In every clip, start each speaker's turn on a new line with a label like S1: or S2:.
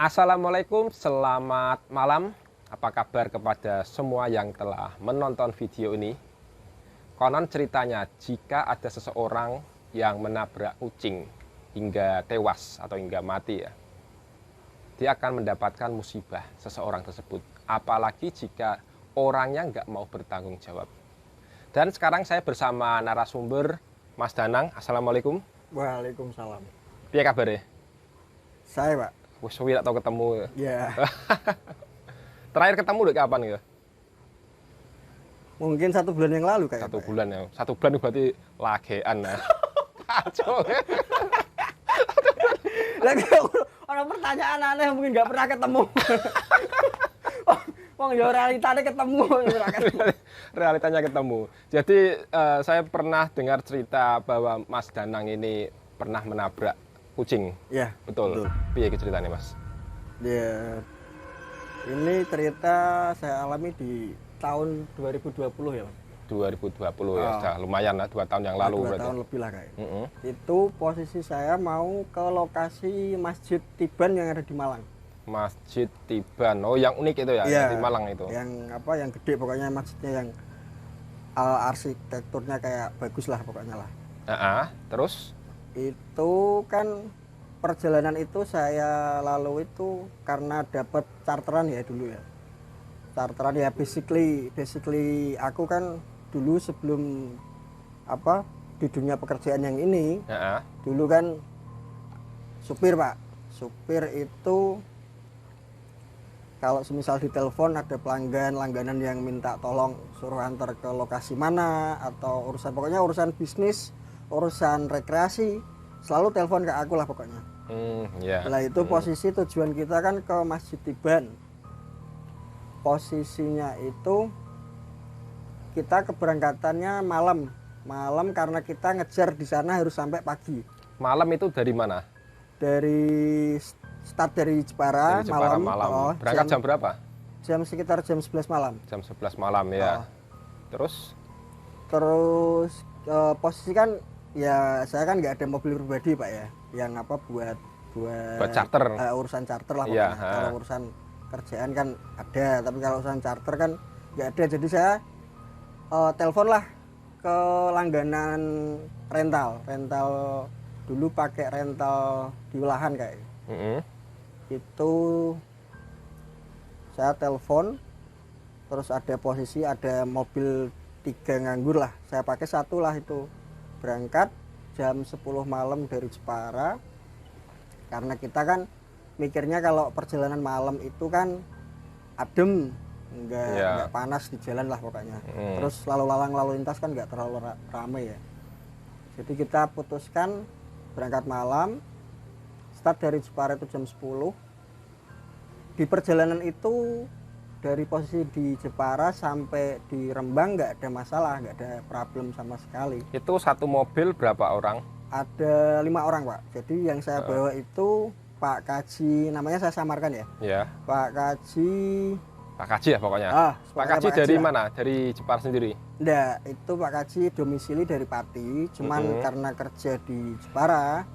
S1: Assalamualaikum, selamat malam. Apa kabar kepada semua yang telah menonton video ini? Konon ceritanya, jika ada seseorang yang menabrak kucing hingga tewas atau hingga mati ya, dia akan mendapatkan musibah seseorang tersebut. Apalagi jika orangnya nggak mau bertanggung jawab. Dan sekarang saya bersama narasumber Mas Danang. Assalamualaikum.
S2: Waalaikumsalam.
S1: Piye kabare?
S2: Saya, Pak.
S1: Wis suwi tak tau ketemu.
S2: Ya,
S1: Terakhir ketemu udah kapan ya?
S2: mungkin 1 bulan yang lalu kayak.
S1: 1 bulan ya. 1 bulan berarti lagean ya. Kacau ya.
S2: Lagi orang pertanyaan aneh mungkin nggak pernah ketemu. Wong ya realitanya ketemu.
S1: Realitanya ketemu. Jadi saya pernah dengar cerita bahwa Mas Danang ini pernah menabrak kucing.
S2: Ya,
S1: Betul. Piye iki ceritanya, Mas?
S2: ya. Ini cerita saya alami di tahun 2020 ya, Mas.
S1: 2020 ya, sudah lumayan lah 2 tahun yang lalu
S2: 2
S1: berarti.
S2: tahun lebih lah kayak.
S1: Mm-mm.
S2: Itu posisi saya mau ke lokasi Masjid Tiban yang ada di Malang.
S1: Masjid Tiban. Oh, yang unik itu ya,
S2: Iya,
S1: di Malang itu.
S2: Yang apa? Yang gede pokoknya masjidnya yang arsitekturnya kayak bagus lah pokoknya lah.
S1: Terus
S2: Itu kan perjalanan itu saya lalu itu karena dapat charteran ya dulu ya. Charteran ya basically aku kan dulu sebelum apa di dunia pekerjaan yang ini dulu kan supir, Pak. Supir itu kalau semisal ditelepon ada pelanggan langganan yang minta tolong suruh antar ke lokasi mana atau urusan pokoknya urusan bisnis, urusan rekreasi, selalu telepon ke aku lah pokoknya.
S1: ya.
S2: Nah itu posisi tujuan kita kan ke Masjid Tiban. Posisinya itu kita keberangkatannya malam karena kita ngejar di sana harus sampai pagi.
S1: Malam itu dari mana?
S2: Dari start dari Jepara,
S1: Dari Jepara malam.
S2: oh,
S1: Berangkat jam berapa?
S2: sekitar jam 11 malam.
S1: Jam 11 malam ya.
S2: Oh.
S1: Terus
S2: Posisi kan ya saya kan nggak ada mobil pribadi, Pak ya, yang apa buat
S1: charter.
S2: urusan charter lah
S1: Iya,
S2: pokoknya. Kalau urusan kerjaan kan ada, tapi kalau urusan charter kan nggak ada. Jadi saya telepon lah ke langganan rental dulu pakai rental di Ulahan kayak. Itu saya telepon, terus ada posisi ada mobil 3 nganggur lah, saya pakai 1 lah itu. Berangkat jam 10 malam dari Jepara, karena kita kan mikirnya kalau perjalanan malam itu kan adem, nggak panas di jalan lah pokoknya. Terus lalu lintas kan nggak terlalu ramai ya. Jadi kita putuskan berangkat malam, start dari Jepara itu jam 10. Di perjalanan itu dari posisi di Jepara sampai di Rembang nggak ada masalah, nggak ada problem sama sekali.
S1: itu satu mobil berapa orang?
S2: Ada 5 orang, Pak. Jadi yang saya bawa itu Pak Kaji, namanya saya samarkan ya.
S1: Ya.
S2: Pak Kaji.
S1: Pak Kaji ya pokoknya. Pak Kaji
S2: Pak
S1: dari
S2: lah.
S1: mana? Dari Jepara sendiri?
S2: Enggak, itu Pak Kaji domisili dari Pati, cuman karena kerja di Jepara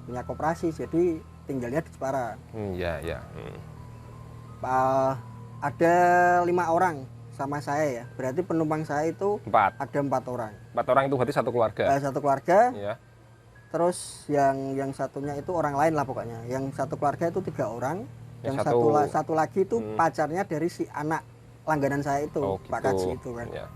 S2: punya koperasi, jadi tinggalnya di Jepara.
S1: Ya.
S2: Ada 5 orang sama saya ya. Berarti penumpang saya itu
S1: 4.
S2: ada 4 orang.
S1: 4 orang itu berarti satu keluarga.
S2: Satu keluarga.
S1: Ya.
S2: Terus yang satunya itu orang lain lah pokoknya. Yang satu keluarga itu 3 orang. Yang satu lagi itu pacarnya dari si anak langganan saya itu, Pak Kaji itu kan.
S1: Ya.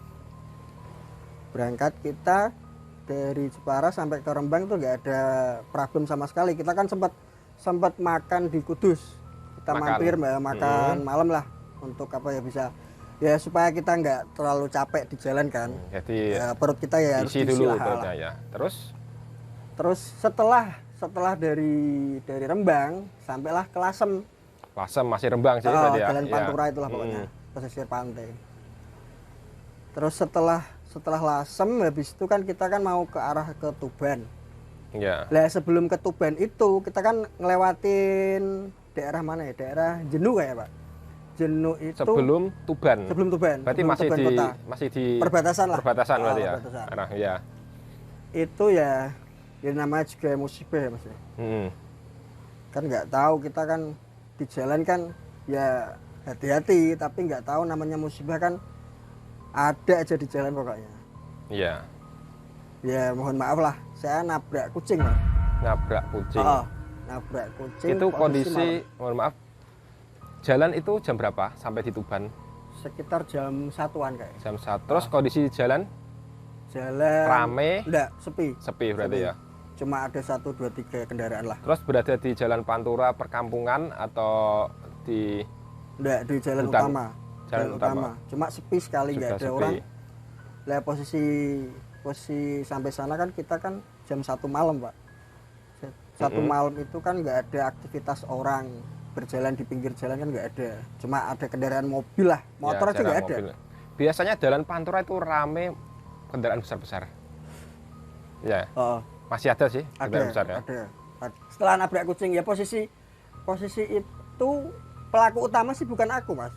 S2: Berangkat kita dari Jepara sampai ke Rembang itu nggak ada problem sama sekali. Kita kan sempat makan di Kudus. Kita mampir makan malam lah untuk apa ya bisa ya supaya kita nggak terlalu capek di jalan kan.
S1: Jadi
S2: perut kita ya harus
S1: isi dulu
S2: lah.
S1: ya.
S2: Terus setelah dari Rembang sampailah ke Lasem.
S1: Lasem masih Rembang sih tadi ya.
S2: Jalan Pantura itulah pokoknya, pesisir pantai. Terus setelah Lasem habis itu kan kita kan mau ke arah ke Tuban.
S1: Ya.
S2: Lah sebelum ke Tuban itu kita kan ngelewatin daerah mana ya? Daerah Jenuh kayak, Pak. Jenuh itu
S1: Sebelum Tuban. Berarti masih di
S2: perbatasan lah.
S1: Perbatasan berarti ya.
S2: Perbatasan.
S1: Ya.
S2: Itu ya namanya juga musibah ya, Mas. Kan nggak tahu kita kan di jalan kan ya hati-hati, tapi nggak tahu namanya musibah kan ada aja di jalan pokoknya.
S1: Iya.
S2: Ya mohon maaf lah, saya nabrak kucing Mas.
S1: Nabrak kucing.
S2: Nabrak kucing.
S1: Itu kondisi,
S2: malam.
S1: mohon maaf, jalan itu jam berapa sampai di Tuban?
S2: Sekitar jam 1-an kayak.
S1: Jam 1. Terus kondisi jalan rame?
S2: Enggak, sepi.
S1: Sepi berarti
S2: Sepi.
S1: ya.
S2: Cuma ada 1, 2, 3 kendaraan lah.
S1: Terus berada di jalan Pantura perkampungan atau di
S2: Enggak, di jalan
S1: hutan?
S2: utama.
S1: Jalan utama.
S2: Cuma sepi sekali,
S1: Juga
S2: nggak ada
S1: sepi.
S2: orang. Lah posisi sampai sana kan kita kan jam 1 malam, Pak. 1 malam itu kan nggak ada aktivitas orang berjalan di pinggir jalan, kan nggak ada. Cuma ada kendaraan mobil lah, motor aja nggak ada.
S1: mobil. Biasanya jalan Pantura itu rame kendaraan besar-besar. Ya, masih ada sih kendaraan besar ya.
S2: Ada. Setelah nabrak kucing ya posisi itu pelaku utama sih bukan aku, Mas.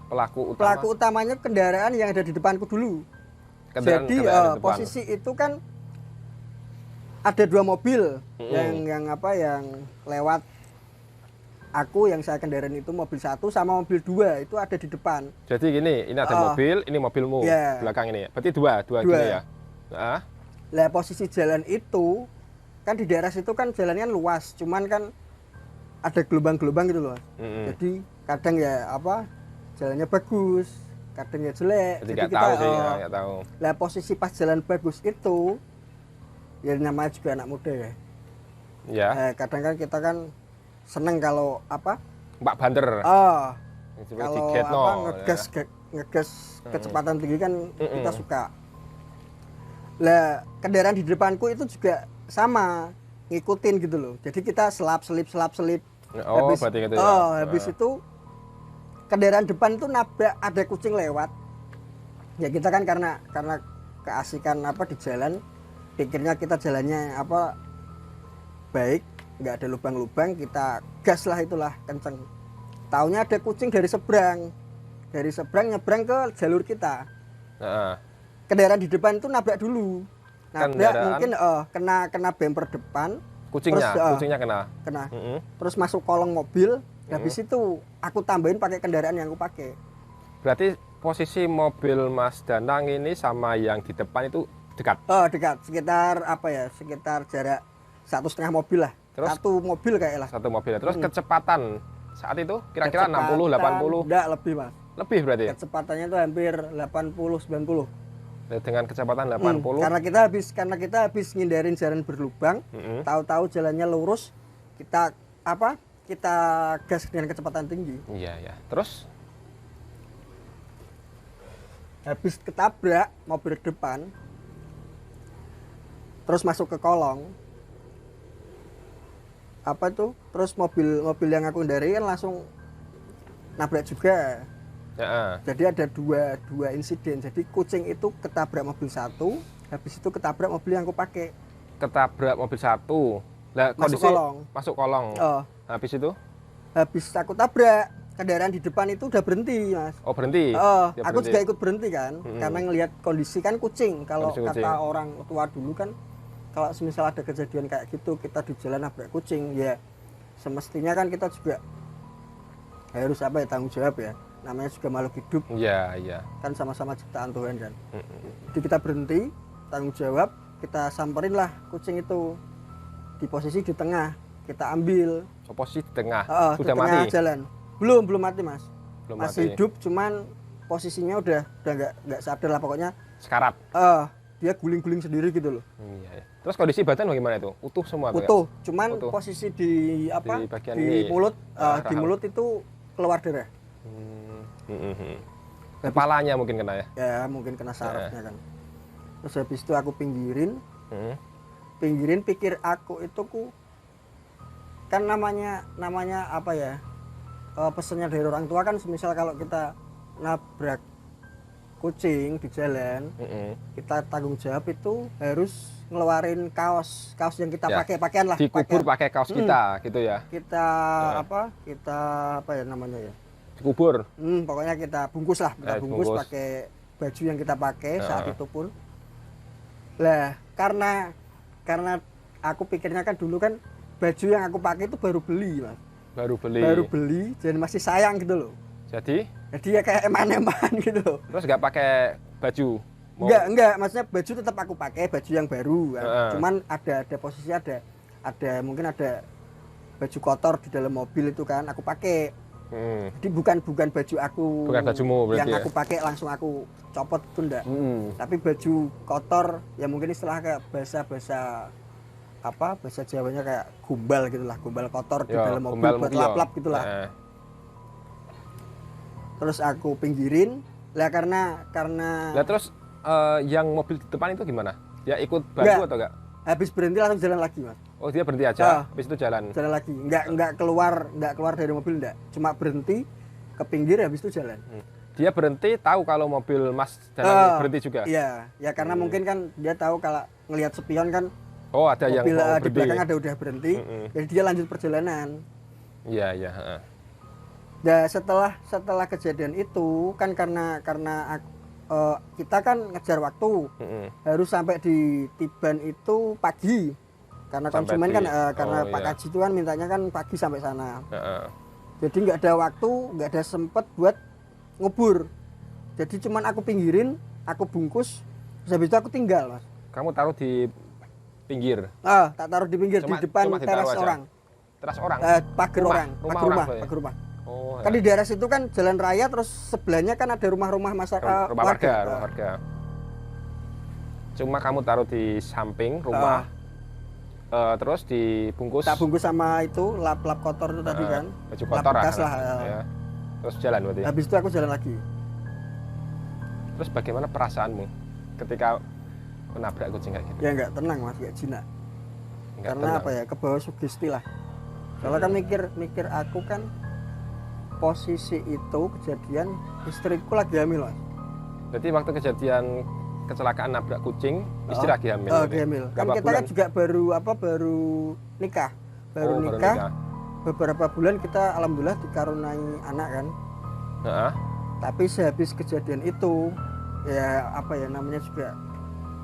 S2: Pelaku utamanya kendaraan yang ada di depanku dulu. Jadi
S1: di depan.
S2: posisi itu kan ada 2 mobil yang lewat aku, yang saya kendaraan itu mobil 1 sama mobil 2 itu ada di depan.
S1: Jadi gini, ini ada mobil, ini mobilmu belakang ini. Berarti dua gini ya. Nah.
S2: Lah posisi jalan itu kan di daerah situ kan jalannya luas, cuman kan ada gelombang-gelombang gitu loh. Jadi kadang ya jalannya bagus, kadang ya jelek.
S1: Jadi nggak tahu sih, nggak tahu.
S2: Lah posisi pas jalan bagus itu, ya namanya juga anak muda ya.
S1: Ya.
S2: Kadang kan kita kan seneng kalau
S1: Mbak Bander.
S2: Kalau ngegas kecepatan tinggi kan kita suka. Lah kendaraan di depanku itu juga sama, ngikutin gitu loh. Jadi kita selip.
S1: Berarti gitu ya.
S2: Habis itu kendaraan depan itu nabrak, ada kucing lewat. Ya kita kan karena keasikan di jalan, pikirnya kita jalannya baik, nggak ada lubang-lubang, kita gas lah, itulah kenceng. Taunya ada kucing dari seberang nyebrang ke jalur kita. Kendaraan di depan itu nabrak dulu. Mungkin kena bumper depan.
S1: Kucingnya kena.
S2: Terus masuk kolong mobil. Habis itu aku tambahin pakai kendaraan yang aku pakai.
S1: Berarti posisi mobil Mas Danang ini sama yang di depan itu dekat?
S2: Dekat. Sekitar jarak 1,5 mobil lah.
S1: Terus,
S2: 1 mobil kayak lah.
S1: 1 mobil. Terus kecepatan saat itu kira-kira 60, 80?
S2: Enggak, lebih Mas.
S1: Lebih berarti?
S2: Kecepatannya itu hampir 80, 90.
S1: Dengan kecepatan 80?
S2: Karena kita habis ngindarin jalan berlubang, tahu-tahu jalannya lurus, kita gas dengan kecepatan tinggi.
S1: Iya. Terus?
S2: Habis ketabrak mobil depan, terus masuk ke kolong. Terus mobil yang aku hindari kan langsung nabrak juga. Jadi ada dua insiden. Jadi kucing itu ketabrak mobil 1, habis itu ketabrak mobil yang aku pakai.
S1: Ketabrak mobil 1. Lah kondisi masuk kolong. Habis itu?
S2: Habis aku tabrak, kendaraan di depan itu udah berhenti, Mas.
S1: Berhenti.
S2: Aku juga ikut berhenti kan, karena ngelihat kondisi kan kucing. Kalau kata orang tua dulu kan, kalau misal ada kejadian kayak gitu, kita di jalan nabrak kucing, ya semestinya kan kita juga harus tanggung jawab ya. Namanya juga makhluk hidup.
S1: Iya.
S2: Kan sama-sama ciptaan Tuhan kan. Jadi kita berhenti, tanggung jawab, kita samperin lah kucing itu di posisi di tengah, kita ambil.
S1: Posisi di tengah.
S2: Sudah di tengah mati jalan. Belum mati, Mas. Masih
S1: mati.
S2: Hidup, cuman posisinya udah nggak sadar lah pokoknya.
S1: Sekarat.
S2: Dia guling-guling sendiri gitu loh.
S1: Iya. Terus kondisi badan bagaimana itu? Utuh semua?
S2: Utuh, cuman posisi di
S1: bagian
S2: di mulut, di mulut itu keluar darah.
S1: Kepalanya mungkin kena ya?
S2: Ya mungkin kena sarafnya kan. Terus habis itu aku pinggirin, pikir aku itu kan namanya pesannya dari orang tua kan, semisal kalau kita nabrak kucing di jalan, kita tanggung jawab itu harus ngeluarin kaos yang kita pakai, pakaian lah.
S1: Dikubur pakai kaos kita, gitu ya?
S2: Kita namanya ya?
S1: Dikubur.
S2: Pokoknya kita bungkus lah, bungkus pakai baju yang kita pakai saat itu pun. Lah, karena aku pikirnya kan dulu kan baju yang aku pakai itu baru beli, Mas. baru beli dan masih sayang gitu loh.
S1: Jadi
S2: Ya kayak eman-eman gitu loh.
S1: terus nggak pakai baju?
S2: Enggak, maksudnya baju tetap aku pakai, baju yang baru kan. Cuman ada posisi ada mungkin ada baju kotor di dalam mobil itu kan aku pakai. Jadi bukan baju aku,
S1: bukan bajumu berarti
S2: yang
S1: ya?
S2: aku pakai langsung aku copot itu enggak. Tapi baju kotor ya mungkin istilah kayak bahasa Jawanya kayak gumbal gitulah, gumbal kotor di dalam mobil buat lap-lap gitulah. Terus aku pinggirin lah karena
S1: lah terus yang mobil di depan itu gimana? Ya ikut bantu atau enggak?
S2: Habis berhenti langsung jalan lagi, Mas.
S1: Oh, dia berhenti aja, habis itu jalan.
S2: Jalan lagi. Enggak keluar dari mobil enggak. Cuma berhenti ke pinggir habis itu jalan.
S1: Dia berhenti tahu kalau mobil Mas jalan berhenti juga.
S2: Iya, ya karena mungkin kan dia tahu kalau ngelihat spion kan
S1: oh, ada
S2: mobil
S1: yang mau
S2: di belakang ada udah berhenti. Jadi dia lanjut perjalanan.
S1: Iya.
S2: Nah, setelah kejadian itu kan karena kita kan ngejar waktu, harus sampai di Tiban itu pagi, karena
S1: sampai
S2: konsumen kan karena Pak Kaji itu kan mintanya kan pagi sampai sana. Jadi nggak ada waktu, nggak ada sempet buat ngubur. Jadi cuman aku pinggirin, aku bungkus, terus habis itu aku tinggal, Mas.
S1: Kamu taruh di pinggir?
S2: Tak taruh di pinggir di depan teras orang.
S1: Teras orang?
S2: Pagar orang, pagar rumah.
S1: Oh,
S2: kan di daerah situ kan jalan raya, terus sebelahnya kan ada rumah-rumah masyarakat,
S1: rumah warga. Cuma kamu taruh di samping rumah, terus dibungkus.
S2: Tak bungkus sama itu lap kotor itu tadi kan.
S1: Baju kotor
S2: bekas lah.
S1: Ya. Terus jalan berarti.
S2: Habis itu aku jalan lagi.
S1: Terus bagaimana perasaanmu ketika menabrak kucing kayak gitu?
S2: Ya nggak tenang, Mas, kayak jinak. Karena
S1: tenang.
S2: apa ya, kebawa sugesti lah. Soalnya kan mikir aku kan posisi itu kejadian istriku lagi hamil, Mas.
S1: Jadi waktu kejadian kecelakaan nabrak kucing, istri lagi hamil.
S2: Lagi hamil. Kan kita kan juga baru nikah. Baru nikah. Beberapa bulan kita alhamdulillah dikaruniai anak kan. Tapi sehabis kejadian itu ya namanya juga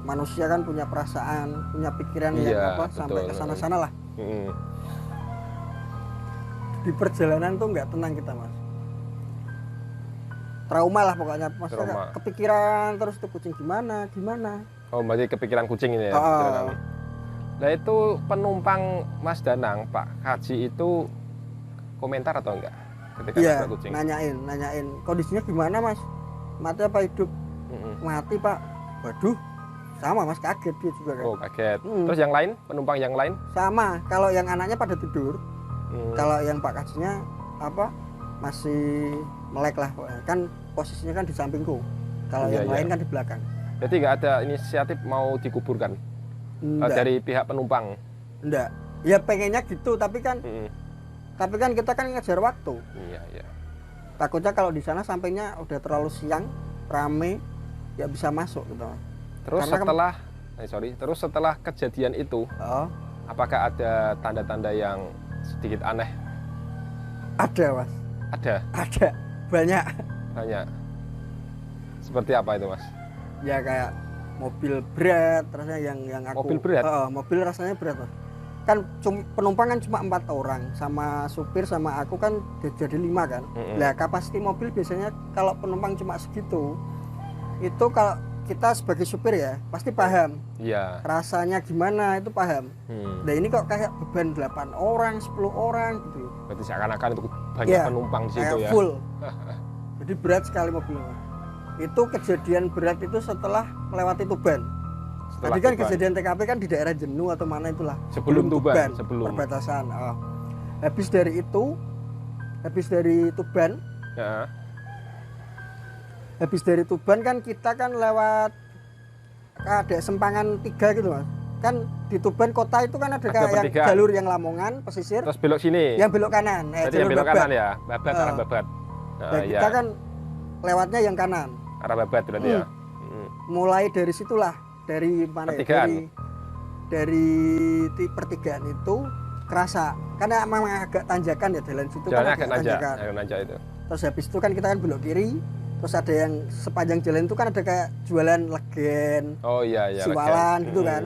S2: manusia kan punya perasaan, punya pikiran yang sampai ke sana-sana lah. Di perjalanan tuh nggak tenang kita, Mas. Trauma lah pokoknya, maksudnya kepikiran terus tuh kucing gimana.
S1: Oh, berarti kepikiran kucing ini ya? Nah itu penumpang Mas Danang, Pak Kaji itu komentar atau enggak ketika nabrak kucing?
S2: Nanyain kondisinya gimana, Mas? Mati apa hidup? Mati, Pak. Waduh, sama, Mas, kaget dia juga kan.
S1: Oh, kaget. Terus yang lain, penumpang yang lain?
S2: Sama, kalau yang anaknya pada tidur. Kalau yang Pak Kajinya masih melek lah, kan posisinya kan di sampingku. Kalau yang lain kan di belakang.
S1: Jadi nggak ada inisiatif mau dikuburkan dari pihak penumpang?
S2: Enggak. Ya pengennya gitu, tapi kan kita kan ngejar waktu.
S1: Iya.
S2: Takutnya kalau di sana sampingnya udah terlalu siang, rame, ya bisa masuk gitu.
S1: Terus terus setelah kejadian itu, apakah ada tanda-tanda yang sedikit aneh?
S2: Ada, Mas. Ada. Banyak.
S1: Seperti apa itu, Mas?
S2: Ya kayak mobil berat, rasanya yang aku.
S1: Mobil berat?
S2: Mobil rasanya berat, Mas. Kan penumpang kan cuma 4 orang, sama supir sama aku kan jadi 5 kan. Nah, kapasiti mobil biasanya kalau penumpang cuma segitu, itu kalau kita sebagai supir ya pasti paham.
S1: Iya.
S2: Rasanya gimana itu paham. Nah ini kok kayak beban 8 orang, 10 orang gitu.
S1: Berarti seakan-akan itu banyak penumpang di situ ya.
S2: Full. Jadi berat sekali mobilnya. Itu kejadian berat itu setelah melewati Tuban. Tadi kan kejadian TKP kan di daerah Jenuh atau mana itulah.
S1: Sebelum Tuban,
S2: perbatasan. Habis dari Tuban.
S1: Ya.
S2: Habis dari Tuban kan kita kan lewat ada sempangan 3 gitu, Mas. Kan di Tuban kota itu kan ada kayak jalur yang Lamongan pesisir.
S1: Terus belok sini.
S2: Yang belok kanan.
S1: Jadi yang belok kanan ya, Babat arah Babat.
S2: Kita kan lewatnya yang kanan.
S1: Arah Babat berarti ya.
S2: Mulai dari situlah, dari mana ya? Dari pertigaan itu kerasa. Karena memang agak tanjakan ya jalan situ.
S1: Jalannya kan agak nanjak itu.
S2: Terus habis itu kan kita kan belok kiri. Terus ada yang sepanjang jalan itu kan ada kayak jualan legen, siwalan gitu kan.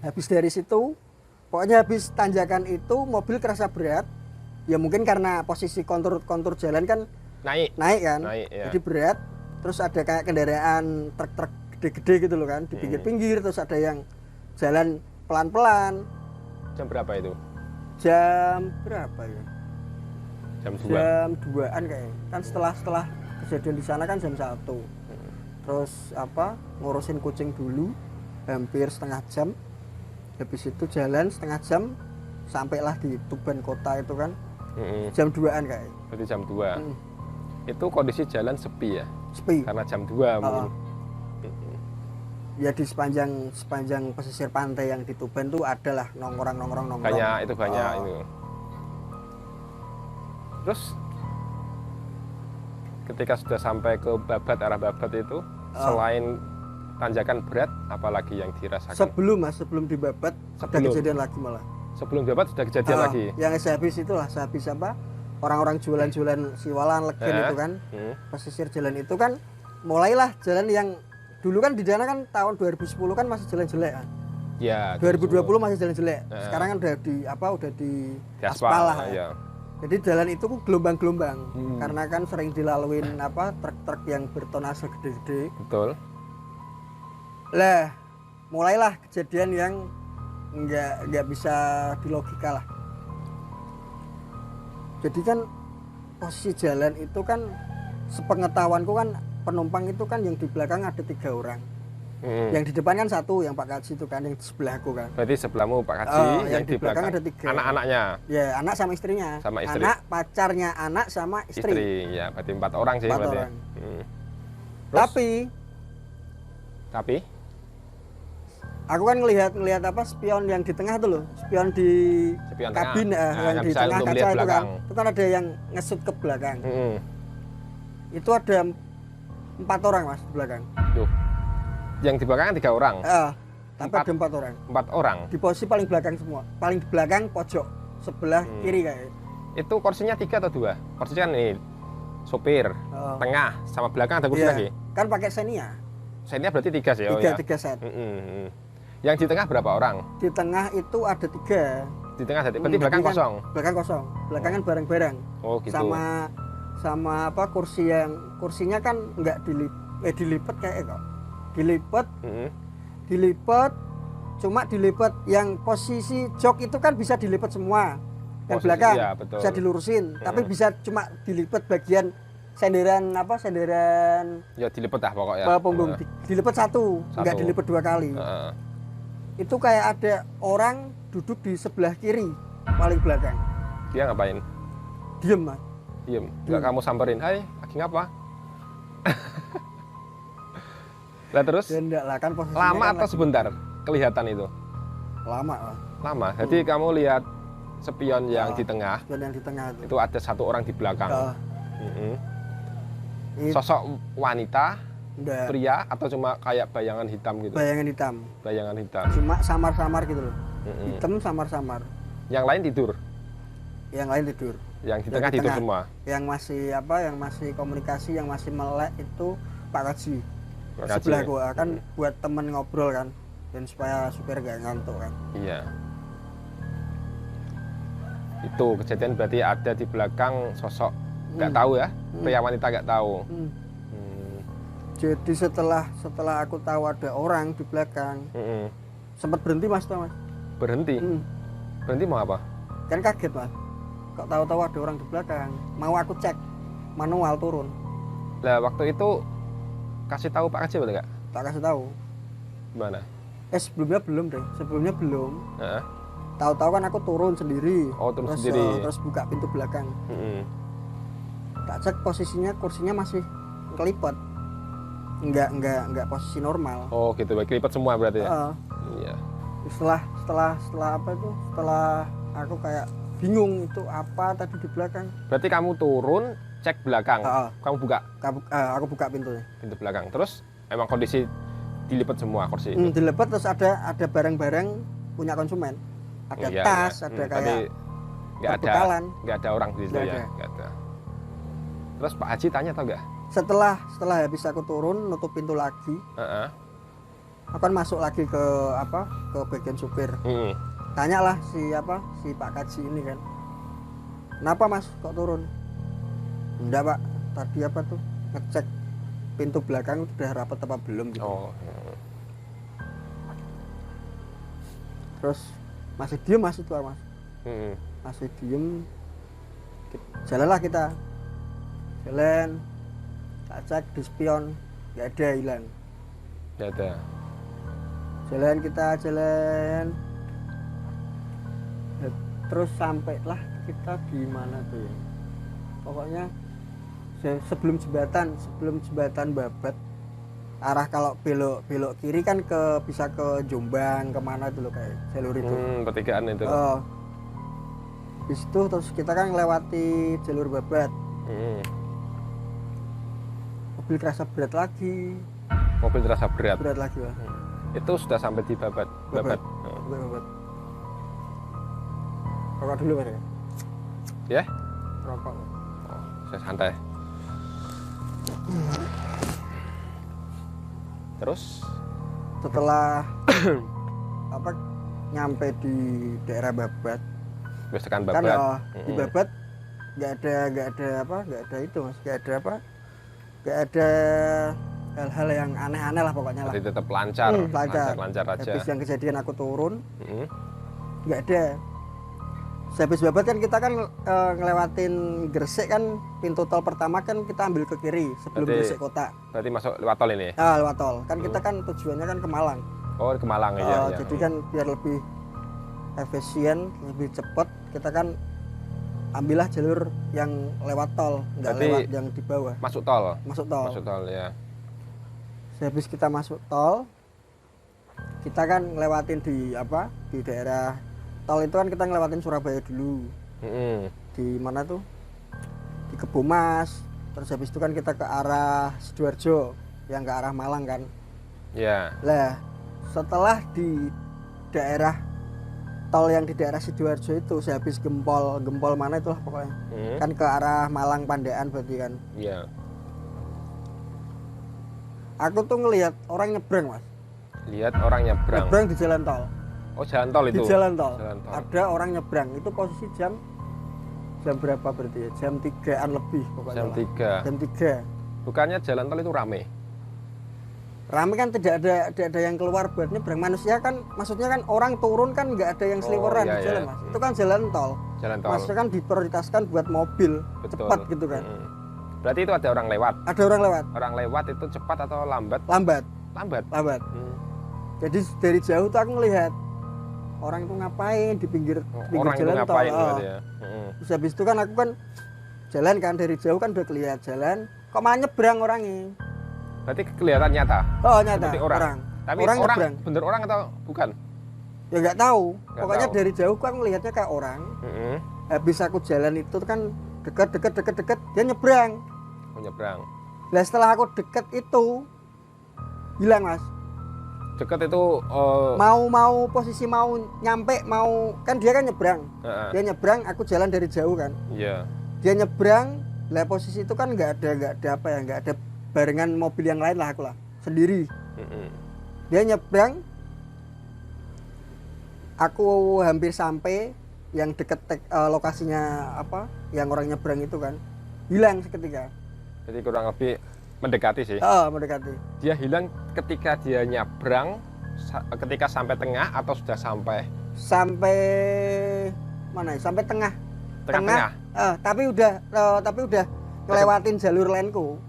S2: Habis dari situ, pokoknya habis tanjakan itu mobil kerasa berat. Ya mungkin karena posisi kontur jalan kan
S1: Naik.
S2: kan,
S1: Naik, ya.
S2: jadi berat. Terus ada kayak kendaraan truk-truk gede-gede gitu loh kan, di pinggir-pinggir. Terus ada yang jalan pelan-pelan.
S1: Jam berapa itu?
S2: Jam berapa ya?
S1: Jam 2.
S2: Jam 2-an kayaknya. Kan setelah kejadian di sana kan jam 1. Terus apa? Ngurusin kucing dulu hampir setengah jam. Habis itu jalan setengah jam sampailah di Tuban kota itu kan. Jam 2-an kayaknya.
S1: Berarti jam 2. Itu kondisi jalan sepi ya?
S2: Sepi.
S1: Karena jam 2 mungkin.
S2: Ya di sepanjang pesisir pantai yang di Tuban tuh adalah nongkrong.
S1: Banyak itu. Terus ketika sudah sampai ke Babat, arah Babat itu selain tanjakan berat apalagi yang dirasakan?
S2: Sebelum di Babat sudah kejadian lagi malah.
S1: Sebelum Babat sudah kejadian lagi.
S2: Yang sehabis apa? Orang-orang jualan siwalan legen itu kan. Pesisir jalan itu kan mulailah jalan yang dulu kan di sana kan tahun 2010 kan masih jalan jelek kan.
S1: Ya,
S2: 2020 masih jalan jelek. Sekarang kan udah di aspal lah.
S1: Ya.
S2: Jadi jalan itu gelombang-gelombang karena kan sering dilaluin truk-truk yang bertonase gede-gede.
S1: Betul.
S2: Lah, mulailah kejadian yang nggak bisa dilogika lah. Jadi kan posisi jalan itu kan sepengetahuanku kan penumpang itu kan yang di belakang ada 3 orang. Yang di depan kan 1 yang Pak Kaji itu kan yang di sebelahku kan.
S1: Berarti sebelahmu Pak Kaji, yang di belakang
S2: ada 3.
S1: Anak-anaknya.
S2: Ya, anak sama istrinya.
S1: Sama istri.
S2: Anak, pacarnya anak sama istri.
S1: Ya, berarti 4 orang sih
S2: 4
S1: berarti.
S2: orang.
S1: Terus, tapi
S2: aku kan ngelihat spion yang di tengah tuh loh, spion di kabin yang di tengah kaca itu kan. Itu kan ada yang ngesut ke belakang. Itu ada 4 orang Mas di belakang.
S1: Duh. Yang di belakang 3 orang.
S2: Tapi ada 4 orang.
S1: 4 orang.
S2: Di posisi paling belakang semua. Paling di belakang pojok sebelah kiri kayak.
S1: Itu kursinya 3 atau 2? Kursinya kan ini sopir, tengah sama belakang ada kursi lagi.
S2: Kan pakai Xenia.
S1: Xenia berarti 3 sih.
S2: 3 set.
S1: Yang di tengah berapa orang?
S2: Di tengah itu ada 3.
S1: Di tengah berarti belakang
S2: kan,
S1: kosong.
S2: Belakang kosong. Belakangan bareng-bareng.
S1: Oh gitu.
S2: Sama kursinya kan nggak dilipat kayak kok. Dilipat cuma dilipat yang posisi jok itu kan bisa dilipat semua. Yang belakang bisa dilurusin, tapi bisa cuma dilipat bagian senderan
S1: ya dilipat dah pokoknya.
S2: Punggung dilipat 1, nggak dilipat 2 kali. Itu kayak ada orang duduk di sebelah kiri paling belakang.
S1: Dia ngapain?
S2: Diem Mas.
S1: Diem. Enggak kamu samperin, "Hai, lagi ngapa?" Lah terus?
S2: Ya enggak lah kan posisinya
S1: lama
S2: kan
S1: atau sebentar kelihatan itu?
S2: Lama lah.
S1: Lama. Jadi kamu lihat spion yang di tengah.
S2: Spion yang di tengah
S1: itu ada 1 orang di belakang. Sosok wanita, pria atau cuma kayak bayangan hitam gitu? Bayangan hitam.
S2: Cuma samar-samar gitu loh. Hitam samar-samar.
S1: Yang lain tidur?
S2: Yang lain tidur.
S1: Yang di tengah tidur semua?
S2: Yang masih komunikasi, yang masih melek itu Pak Kaji. Sebelah gua kan buat temen ngobrol kan. Dan supaya supir gak ngantuk kan.
S1: Iya. Itu kejadian berarti ada di belakang sosok nggak tahu ya, pria wanita nggak tahu.
S2: Jadi setelah aku tahu ada orang di belakang, sempat berhenti Mas.
S1: Berhenti? Berhenti mau apa?
S2: Kan kaget Mas. Kok tahu-tahu ada orang di belakang. Mau aku cek manual turun.
S1: Lah waktu itu kasih tahu Pak Kaji betul nggak?
S2: Tak kasih tahu.
S1: Gimana?
S2: Sebelumnya belum. Tahu-tahu kan aku turun sendiri. Terus buka pintu belakang. Tak cek posisinya, kursinya masih kelipat. Enggak posisi normal.
S1: Oh gitu, baik kelipat semua berarti ya? Iya.
S2: Setelah apa itu? Setelah aku kayak bingung itu apa tadi di belakang.
S1: Berarti kamu turun, cek belakang. Kamu buka?
S2: Aku buka pintunya.
S1: Pintu belakang. Terus emang kondisi dilipat semua kursi itu?
S2: Dilipat, terus ada barang-barang punya konsumen. Ada tas, ada kayak bekalan.
S1: Nggak ada orang di situ ya? Nggak ada. Terus Pak Haji tanya atau enggak?
S2: Setelah habis aku turun, nutup pintu lagi. Aku kan masuk lagi ke bagian supir. Tanyalah si Pak Kaji ini kan. Kenapa mas kok turun? Enggak pak, tadi apa tuh ngecek pintu belakang udah rapat apa belum gitu.
S1: Oh.
S2: Terus masih diem mas itu mas, masih diem. Jalanlah kita, jalan, tak cek di spion, nggak ada, hilang.
S1: Nggak ada.
S2: Jalan kita jalan, terus sampailah kita di mana tuh ya? Pokoknya sebelum jembatan Babat, arah kalau belok kiri kan bisa ke Jombang, kemana itu loh kayak jalur itu.
S1: Pertigaan itu.
S2: Di situ terus kita kan melewati jalur Babat. Mobil terasa berat lagi.
S1: Mobil terasa berat.
S2: Berat lagi lah.
S1: Itu sudah sampai di Babat.
S2: Babat. Rokok dulu mas ya?
S1: Ya?
S2: Rokok.
S1: Oh, saya santai. Terus
S2: setelah apa nyampe di daerah Babat,
S1: tekan
S2: kan
S1: Babat.
S2: di Babat nggak ada itu mas, nggak ada hal-hal yang aneh-aneh lah pokoknya lah.
S1: Jadi tetap lancar, lancar aja.
S2: Habis yang kejadian aku turun, nggak ada. Habis Babat kan kita kan ngelewatin Gresik kan, pintu tol pertama kan kita ambil ke kiri sebelum Gresik kota.
S1: Berarti masuk lewat tol ini?
S2: Lewat tol. Kan kita kan tujuannya kan ke Malang.
S1: Oh, ke Malang ya.
S2: Jadi kan biar lebih efisien, lebih cepat, kita kan ambillah jalur yang lewat tol, nggak lewat yang di bawah.
S1: Masuk tol?
S2: Masuk tol.
S1: Masuk tol ya.
S2: Habis kita masuk tol, kita kan ngelewatin di daerah tol itu kan kita ngelewatin Surabaya dulu. Di mana tuh? Di Kebomas. Terus habis itu kan kita ke arah Sidoarjo, yang ke arah Malang kan.
S1: Iya.
S2: Lah, setelah di daerah tol yang di daerah Sidoarjo itu, sehabis gempol mana itulah pokoknya. Kan ke arah Malang Pandaan berarti kan.
S1: Iya.
S2: Aku tuh ngelihat orang nyebrang, Mas.
S1: Lihat orang nyebrang.
S2: Nyebrang di jalan tol.
S1: Oh, jalan tol itu.
S2: Di jalan tol. Ada orang nyebrang. Itu posisi jam berapa berarti ya? Jam 3-an lebih pokoknya.
S1: Jam 3.
S2: Jam 3.
S1: Bukannya jalan tol itu rame?
S2: Rame kan tidak ada yang keluar buat nyebrang. Manusia kan maksudnya kan orang turun kan nggak ada yang seliweran di jalan, Mas. Itu kan jalan tol.
S1: Jalan tol.
S2: Maksudnya kan diprioritaskan buat mobil.
S1: Betul.
S2: Cepat gitu kan.
S1: Berarti itu ada orang lewat.
S2: Ada orang lewat.
S1: Orang lewat itu cepat atau lambat?
S2: Lambat. Jadi dari jauh tuh aku ngelihat orang itu ngapain di pinggir jalan tol.
S1: Ya.
S2: Terus habis itu kan aku kan jalan kan dari jauh kan udah kelihatan jalan, kok malah nyebrang orangnya.
S1: Berarti kelihatan nyata.
S2: Oh, nyata.
S1: Seperti orang. Tapi orang
S2: nyebrang.
S1: Bener orang atau bukan?
S2: Ya nggak tahu. Pokoknya dari jauh kan ngelihatnya kayak orang. Habis aku jalan itu kan deket dia nyebrang.
S1: Oh, nyebrang.
S2: Nah setelah aku deket itu hilang, Mas.
S1: Deket itu
S2: mau posisi mau nyampe kan dia kan nyebrang. Dia nyebrang, aku jalan dari jauh kan.
S1: Iya.
S2: Dia nyebrang, lah posisi itu kan nggak ada barengan mobil yang lain lah, aku lah sendiri. Dia nyebrang, aku hampir sampai yang deket lokasinya yang orang nyebrang itu kan hilang seketika.
S1: Jadi kurang lebih mendekati sih.
S2: Mendekati. Dia
S1: hilang ketika dia nyebrang, ketika sampai tengah atau sudah sampai
S2: mana? Sampai tengah.
S1: Tengah.
S2: Tapi udah ngelewatin jalur lainku.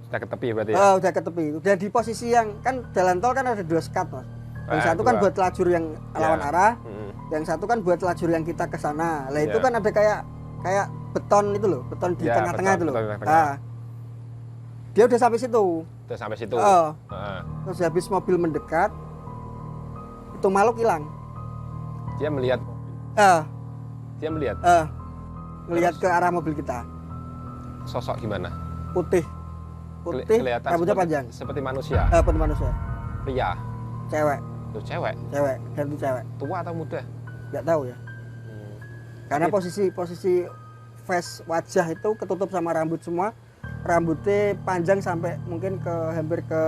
S1: Sudah ke tepi berarti ya?
S2: Udah ke tepi. Udah di posisi yang kan jalan tol kan ada 2 sekat, Mas. Yang satu kan buat lajur yang lawan arah. Yang satu kan buat lajur yang kita ke sana. Lah itu kan ada kayak beton itu loh, beton di tengah-tengah itu loh. Dia udah sampai situ. Terus habis mobil mendekat, itu makhluk hilang.
S1: Dia melihat.
S2: Ngelihat ke arah mobil kita.
S1: Sosok gimana?
S2: Putih,
S1: kelihatan
S2: rambutnya panjang.
S1: Seperti manusia.
S2: Seperti manusia.
S1: Pria.
S2: Cewek.
S1: Tuh cewek.
S2: Ganti cewek.
S1: Tua atau muda?
S2: Nggak tahu ya. Karena posisi face wajah itu ketutup sama rambut semua. Rambutnya panjang sampai mungkin hampir ke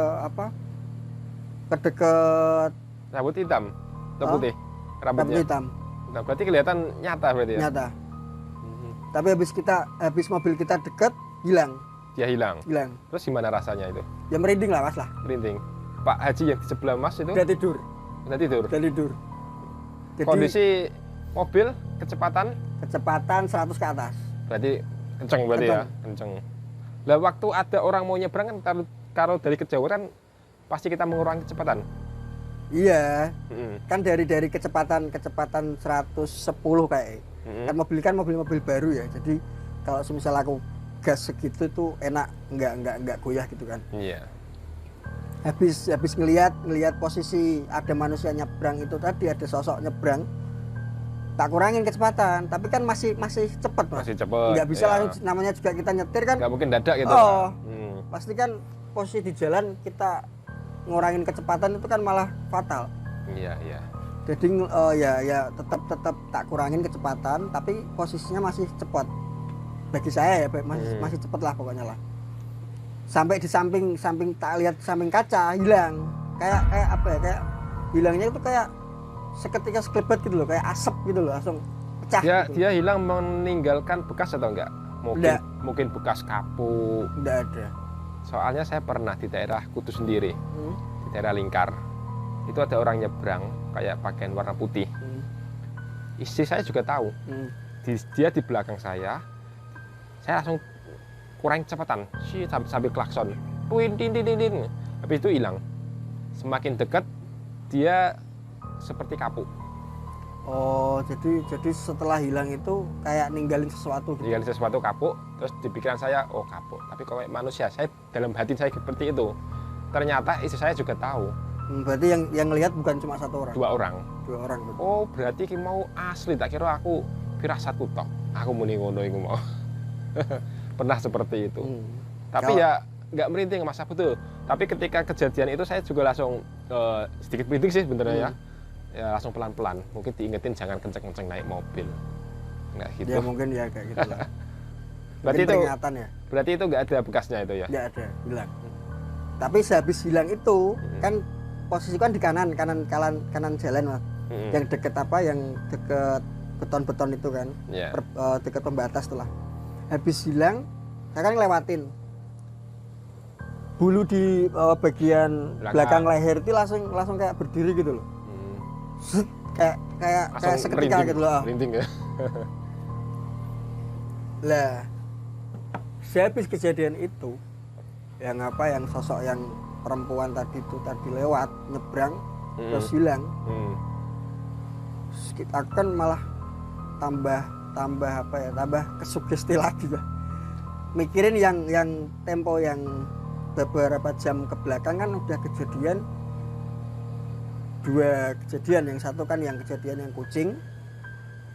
S2: deket.
S1: Rambut hitam atau putih? Rambutnya
S2: hitam.
S1: Nah, berarti kelihatan nyata berarti ya?
S2: Nyata. Tapi habis mobil kita deket hilang.
S1: Dia hilang. Terus gimana rasanya itu?
S2: Ya merinding lah mas lah.
S1: Merinding. Pak Haji yang di sebelah mas itu?
S2: Udah tidur. Jadi,
S1: kondisi mobil kecepatan
S2: 100 ke atas.
S1: Berarti kenceng ya, kenceng. Lah waktu ada orang mau nyebrang kan kalau dari kejauhan kan pasti kita mengurangi kecepatan.
S2: Iya. Kan dari kecepatan 110 kayak. Kan mobil baru ya. Jadi kalau semisal aku gas segitu tuh enak, enggak goyah gitu kan.
S1: Iya.
S2: Habis ngelihat posisi ada manusia nyebrang itu tadi, ada sosok nyebrang, tak kurangin kecepatan, tapi kan masih cepet mas.
S1: Masih cepet.
S2: Nggak bisa langsung, namanya juga kita nyetir kan.
S1: Nggak mungkin dadak gitu.
S2: Pasti kan posisi di jalan kita ngurangin kecepatan itu kan malah fatal.
S1: Iya.
S2: Jadi ya tetap tak kurangin kecepatan, tapi posisinya masih cepat. Bagi saya ya masih cepet lah pokoknya lah. Sampai di samping tak lihat samping kaca hilang. Kayak apa ya? Kayak hilangnya itu kayak seketika sekelebat gitu loh, kayak asap gitu loh, langsung pecah.
S1: Dia hilang meninggalkan bekas atau enggak? Mungkin bekas kapuk.
S2: Enggak ada.
S1: Soalnya saya pernah di daerah Kutu sendiri, di daerah Lingkar. Itu ada orang nyebrang kayak pakaian warna putih. Istri saya juga tahu. Dia di belakang saya langsung kurang kecepatan, sambil klakson. Habis itu hilang. Semakin dekat dia seperti kapuk.
S2: Oh, jadi setelah hilang itu kayak ninggalin sesuatu gitu.
S1: Ninggalin sesuatu kapuk, terus di pikiran saya, oh kapuk. Tapi kalau manusia, dalam hati saya seperti itu. Ternyata istri saya juga tahu.
S2: Berarti yang lihat bukan cuma satu orang.
S1: Dua orang.
S2: Betul.
S1: Oh, berarti mau asli, tak kira aku firasatku tok. Aku muni ngono iku mau. Pernah seperti itu. Tapi ya nggak merinding masa betul. Tapi ketika kejadian itu saya juga langsung sedikit merinding sih sebenarnya ya. Ya langsung pelan-pelan. Mungkin diingetin jangan kenceng-kenceng naik mobil. Nggak gitu.
S2: Ya mungkin ya kayak gitu lah.
S1: Berarti itu
S2: peringatan ya.
S1: Berarti itu nggak ada bekasnya itu ya?
S2: Nggak ada, hilang. Tapi sehabis hilang itu kan posisi kan di kanan jalan mas. Yang deket yang deket beton-beton itu kan. Deket pembatas tuh lah. Habis hilang, saya kan lewatin bulu di bagian belakang leher itu langsung kayak berdiri gitu loh. Kayak seketika gitu loh.
S1: Merinding ya.
S2: Lah, habis kejadian itu, yang sosok yang perempuan tadi lewat nyebrang terus hilang. Kita kan malah tambah kesugesti lagi lah. Mikirin yang tempo yang beberapa jam ke belakang kan udah kejadian 2 kejadian. Yang satu kan yang kejadian yang kucing.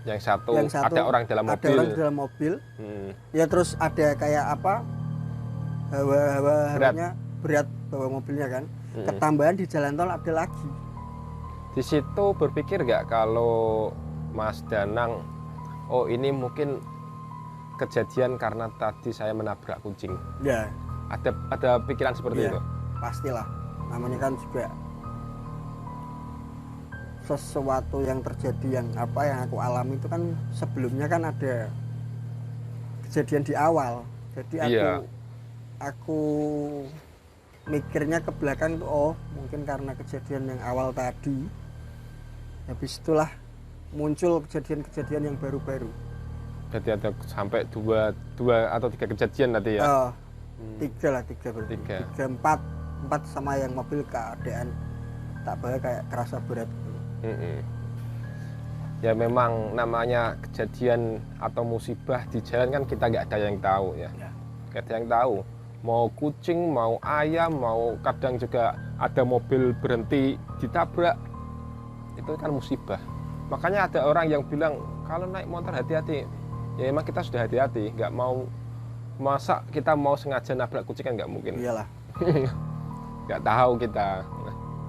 S2: Yang satu
S1: ada orang dalam
S2: mobil. Ya terus ada kayak hawa-hawanya berat bawa mobilnya kan. Ketambahan di jalan tol ada lagi.
S1: Di situ berpikir nggak kalau Mas Danang, oh ini mungkin kejadian karena tadi saya menabrak kucing.
S2: Ya.
S1: Ada pikiran seperti itu?
S2: Pastilah. Namanya kan juga sesuatu yang terjadi yang aku alami itu kan sebelumnya kan ada kejadian di awal. Jadi aku mikirnya ke belakang itu mungkin karena kejadian yang awal tadi. Habis itulah muncul kejadian-kejadian yang baru-baru.
S1: Jadi ada sampai dua atau 3 kejadian tadi ya?
S2: 3 berarti. 4 sama yang mobil keadaan tak boleh kayak kerasa berat.
S1: Ya memang namanya kejadian atau musibah di jalan kan kita nggak ada yang tahu ya. Nggak ada yang tahu. Mau kucing, mau ayam, mau kadang juga ada mobil berhenti ditabrak. Itu kan musibah. Makanya ada orang yang bilang kalau naik motor hati-hati. Ya emang kita sudah hati-hati, nggak mau, masa kita mau sengaja nabrak kucing kan nggak mungkin.
S2: Iyalah.
S1: Nggak tahu kita.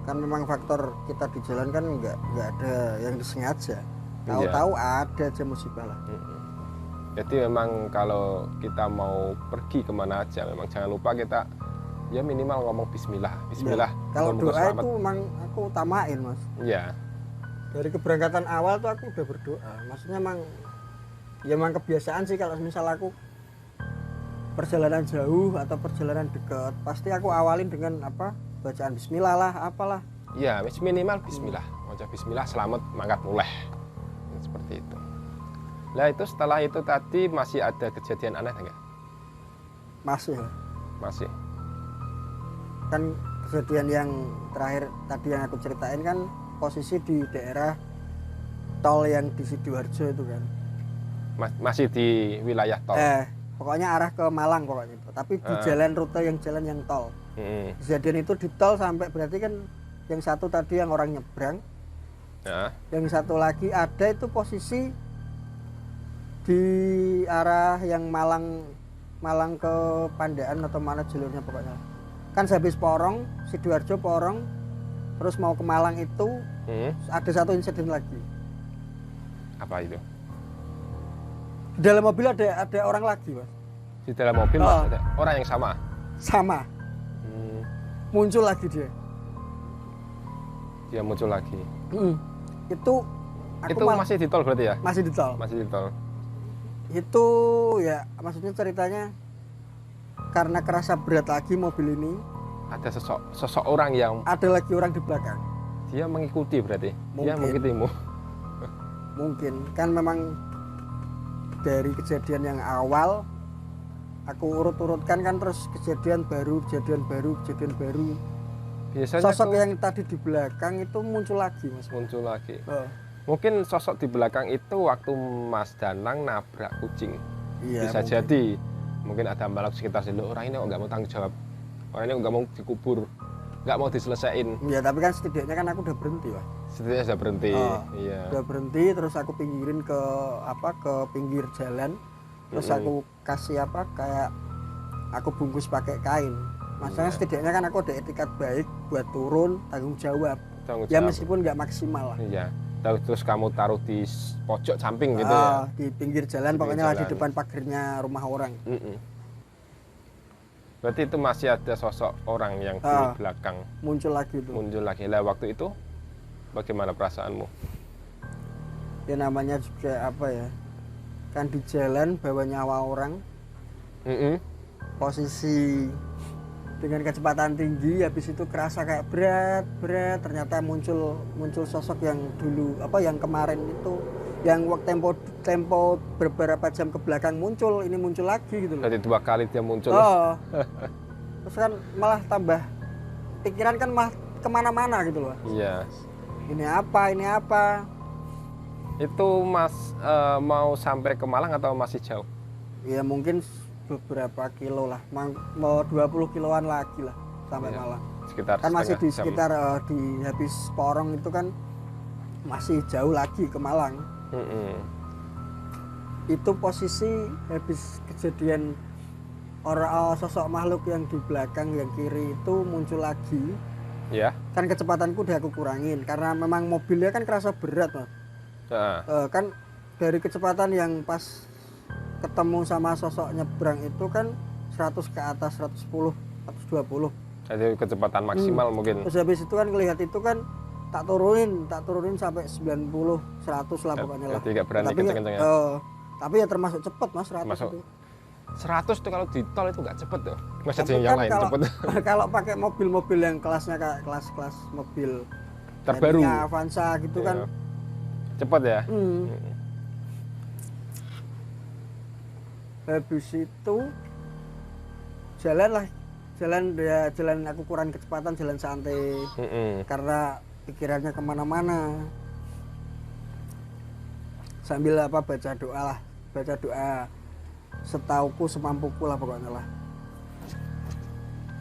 S2: Kan memang faktor kita di jalan kan nggak ada yang disengaja. Tahu-tahu ada aja musibah lah.
S1: Jadi memang kalau kita mau pergi kemana aja, memang jangan lupa kita ya minimal ngomong Bismillah.
S2: Ya, kalau doa itu memang aku utamain mas.
S1: Iya.
S2: Dari keberangkatan awal tuh aku udah berdoa. Maksudnya memang Ya memang kebiasaan sih kalau misal aku perjalanan jauh atau perjalanan dekat, pasti aku awalin dengan apa? Bacaan bismillah lah, apalah.
S1: Ya, minimal bismillah. Maca bismillah selamat mangkat muleh. Seperti itu. Nah, itu setelah itu tadi masih ada kejadian aneh enggak?
S2: Masih lah.
S1: Masih.
S2: Kan kejadian yang terakhir tadi yang aku ceritain kan posisi di daerah tol yang di Sidoarjo itu kan.
S1: Masih di wilayah tol.
S2: Pokoknya arah ke Malang pokoknya itu. Tapi di jalan rute yang jalan yang tol. Kejadian itu di tol sampai berarti kan yang satu tadi yang orang nyebrang. Yang satu lagi ada itu posisi di arah yang Malang ke Pandaan atau mana jalurnya pokoknya. Kan habis Porong, Sidoarjo Porong, terus mau ke Malang itu ada satu insiden lagi.
S1: Apa itu?
S2: Di dalam mobil ada orang lagi, Mas.
S1: Di dalam mobil Mas, ada orang yang sama?
S2: Sama. Muncul lagi dia.
S1: Dia muncul lagi.
S2: Itu
S1: masih di tol berarti ya?
S2: Masih di tol.
S1: Masih di tol.
S2: Itu ya maksudnya ceritanya karena kerasa berat lagi mobil ini.
S1: Ada sosok orang yang
S2: ada lagi orang di belakang.
S1: Dia mengikuti berarti.
S2: Mungkin.
S1: Dia mengikutimu.
S2: Mungkin kan memang dari kejadian yang awal aku urut-urutkan kan terus kejadian baru. Biasanya sosok yang tadi di belakang itu muncul lagi, Mas.
S1: Muncul lagi. Mungkin sosok di belakang itu waktu Mas Danang nabrak kucing.
S2: Iya,
S1: bisa
S2: mungkin.
S1: jadi. Mungkin ada balak sekitar sini. Orang ini kok nggak mau tanggung jawab. Orang ini nggak mau dikubur. Nggak mau diselesaikan.
S2: Ya tapi kan setidaknya kan aku udah berhenti, Pak.
S1: Setidaknya sudah berhenti. Iya.
S2: Udah berhenti terus aku pinggirin ke pinggir jalan. Terus aku kasih kayak aku bungkus pakai kain. Maksudnya setidaknya kan aku ada etikat baik buat turun tanggung jawab. Ya meskipun nggak maksimal lah.
S1: Iya. Terus kamu taruh di pojok samping gitu ya?
S2: Di pinggir jalan, pokoknya lah di depan pagarnya rumah orang.
S1: Berarti itu masih ada sosok orang yang di belakang.
S2: Muncul lagi itu.
S1: Muncul lagi. Lah waktu itu bagaimana perasaanmu?
S2: Ya namanya juga apa ya? Kan di jalan bawa nyawa orang. Posisi dengan kecepatan tinggi, habis itu kerasa kayak berat, ternyata muncul sosok yang dulu yang kemarin itu, yang tempo beberapa jam ke belakang ini muncul lagi gitu loh.
S1: Jadi 2 kali dia muncul.
S2: Terus kan malah tambah pikiran kan malah kemana-mana gitu loh.
S1: Iya.
S2: Ini apa?
S1: Itu Mas mau sampai ke Malang atau masih jauh?
S2: Ya mungkin beberapa kilo lah, mau 20 kiloan lagi lah sampai Malang.
S1: Sekitar
S2: kan masih di sekitar di habis Porong itu kan masih jauh lagi ke Malang. Itu posisi habis kejadian sosok makhluk yang di belakang yang kiri itu muncul lagi.
S1: Ya.
S2: Kan kecepatanku udah aku kurangin karena memang mobilnya kan kerasa berat, Mas. Kan dari kecepatan yang pas ketemu sama sosok nyebrang itu kan 100 ke atas, 110, 120.
S1: Jadi kecepatan maksimal mungkin.
S2: Terus habis itu kan ngelihat itu kan tak turunin sampai 90, 100 lah pokoknya lah.
S1: Jadi nggak berani kenceng-kenceng ya?
S2: Tapi ya termasuk cepet, Mas, 100 itu.
S1: 100 tuh kalau di tol itu nggak cepet tuh. Masih ada yang lain cepet.
S2: Kalau pakai mobil-mobil yang kelasnya kayak kelas mobil
S1: terbaru,
S2: Avanza gitu kan
S1: cepet ya.
S2: Habis itu jalan aku kurang kecepatan, jalan santai karena pikirannya kemana-mana sambil baca doa setauku semampuku lah pokoknya lah.